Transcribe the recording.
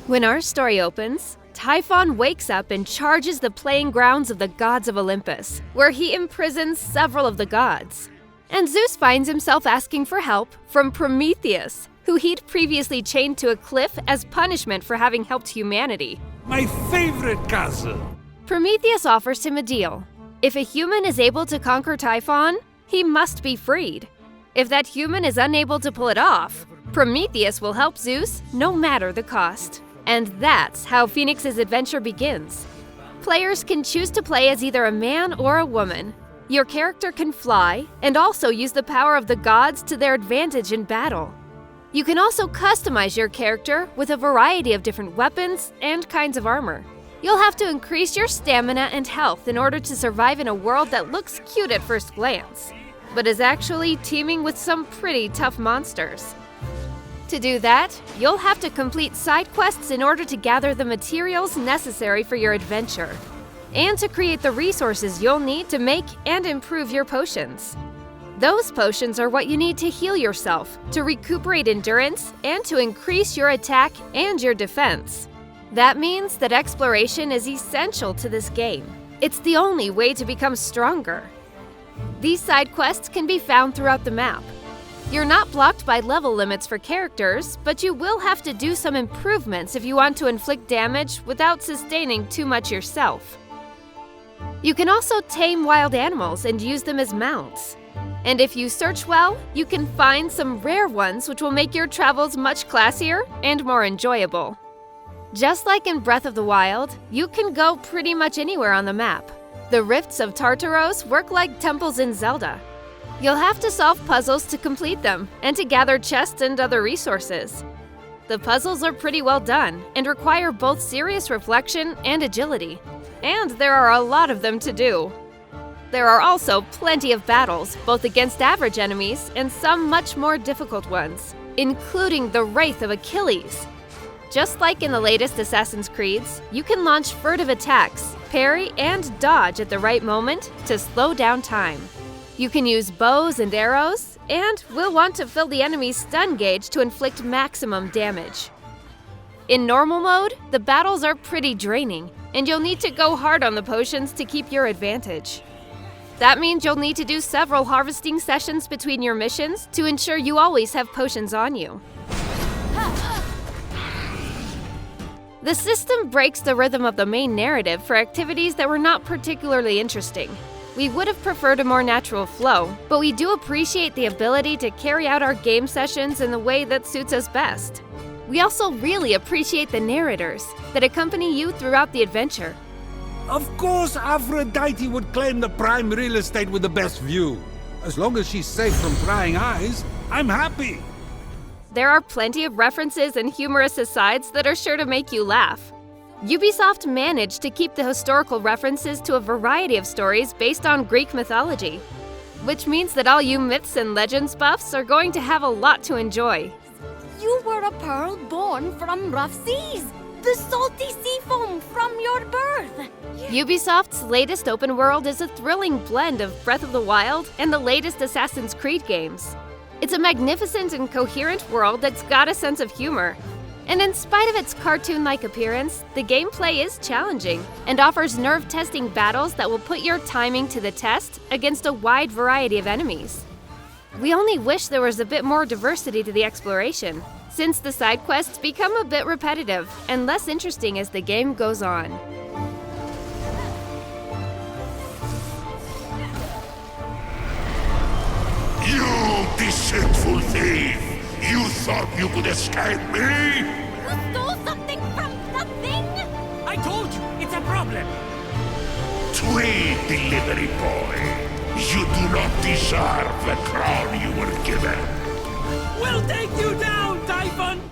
When our story opens, Typhon wakes up and charges the playing grounds of the gods of Olympus, where he imprisons several of the gods. And Zeus finds himself asking for help from Prometheus, who he'd previously chained to a cliff as punishment for having helped humanity. My favorite cousin! Prometheus offers him a deal. If a human is able to conquer Typhon, he must be freed. If that human is unable to pull it off, Prometheus will help Zeus no matter the cost. And that's how Fenyx's adventure begins. Players can choose to play as either a man or a woman. Your character can fly and also use the power of the gods to their advantage in battle. You can also customize your character with a variety of different weapons and kinds of armor. You'll have to increase your stamina and health in order to survive in a world that looks cute at first glance, but is actually teeming with some pretty tough monsters. To do that, you'll have to complete side quests in order to gather the materials necessary for your adventure, and to create the resources you'll need to make and improve your potions. Those potions are what you need to heal yourself, to recuperate endurance, and to increase your attack and your defense. That means that exploration is essential to this game. It's the only way to become stronger. These side quests can be found throughout the map. You're not blocked by level limits for characters, but you will have to do some improvements if you want to inflict damage without sustaining too much yourself. You can also tame wild animals and use them as mounts. And if you search well, you can find some rare ones which will make your travels much classier and more enjoyable. Just like in Breath of the Wild, you can go pretty much anywhere on the map. The Rifts of Tartaros work like temples in Zelda. You'll have to solve puzzles to complete them, and to gather chests and other resources. The puzzles are pretty well done, and require both serious reflection and agility. And there are a lot of them to do. There are also plenty of battles, both against average enemies and some much more difficult ones, including the Wraith of Achilles. Just like in the latest Assassin's Creeds, you can launch furtive attacks, parry, and dodge at the right moment to slow down time. You can use bows and arrows, and will want to fill the enemy's stun gauge to inflict maximum damage. In normal mode, the battles are pretty draining, and you'll need to go hard on the potions to keep your advantage. That means you'll need to do several harvesting sessions between your missions to ensure you always have potions on you. The system breaks the rhythm of the main narrative for activities that were not particularly interesting. We would have preferred a more natural flow, but we do appreciate the ability to carry out our game sessions in the way that suits us best. We also really appreciate the narrators that accompany you throughout the adventure. Of course Aphrodite would claim the prime real estate with the best view. As long as she's safe from prying eyes, I'm happy. There are plenty of references and humorous asides that are sure to make you laugh. Ubisoft managed to keep the historical references to a variety of stories based on Greek mythology, which means that all you myths and legends buffs are going to have a lot to enjoy. You were a pearl born from rough seas, the salty sea foam from your birth. Ubisoft's latest open world is a thrilling blend of Breath of the Wild and the latest Assassin's Creed games. It's a magnificent and coherent world that's got a sense of humor. And in spite of its cartoon-like appearance, the gameplay is challenging and offers nerve-testing battles that will put your timing to the test against a wide variety of enemies. We only wish there was a bit more diversity to the exploration, since the side quests become a bit repetitive and less interesting as the game goes on. You deceitful thief! You thought you could escape me? You stole something from nothing? I told you, it's a problem! Tweed delivery boy! You do not deserve the crown you were given! We'll take you down, Typhon!